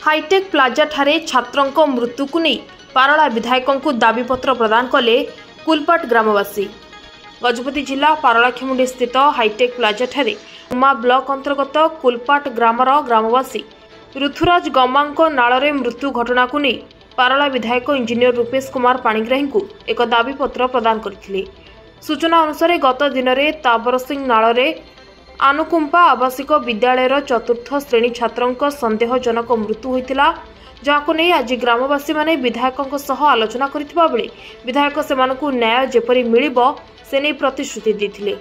Hi tech plaza ठारे छात्रों मृत्यु को नहीं पारला विधायकों को दाबीपत्र प्रदान कले कुलपाट ग्रामवासी। गजपति जिला पारलाखेमुंडी स्थित हाईटेक प्लाजा ठारे उमा ब्लॉक अंतर्गत कुलपाट ग्रामर ग्रामवासी ऋतुराज गमांको नाଳରେ मृत्यु घटना को नहीं पारला विधायक इंजीनियर रूपेश कुमार पाणिग्राही को एक दाबीपत्र प्रदान करथिले। सूचना अनुसार गत दिन में ताबरसिंह नाଳରେ आनुकुंपा आवासिक विद्यालयर चतुर्थ श्रेणी छात्रों संदेहजनक मृत्यु होता जहां नहीं आज ग्रामवासी माने विधायकों सह आलोचना करथिबा बेले विधायक सेमानकु न्याय जेपरी मिलिबो से नहीं प्रतिश्रुति देथिले।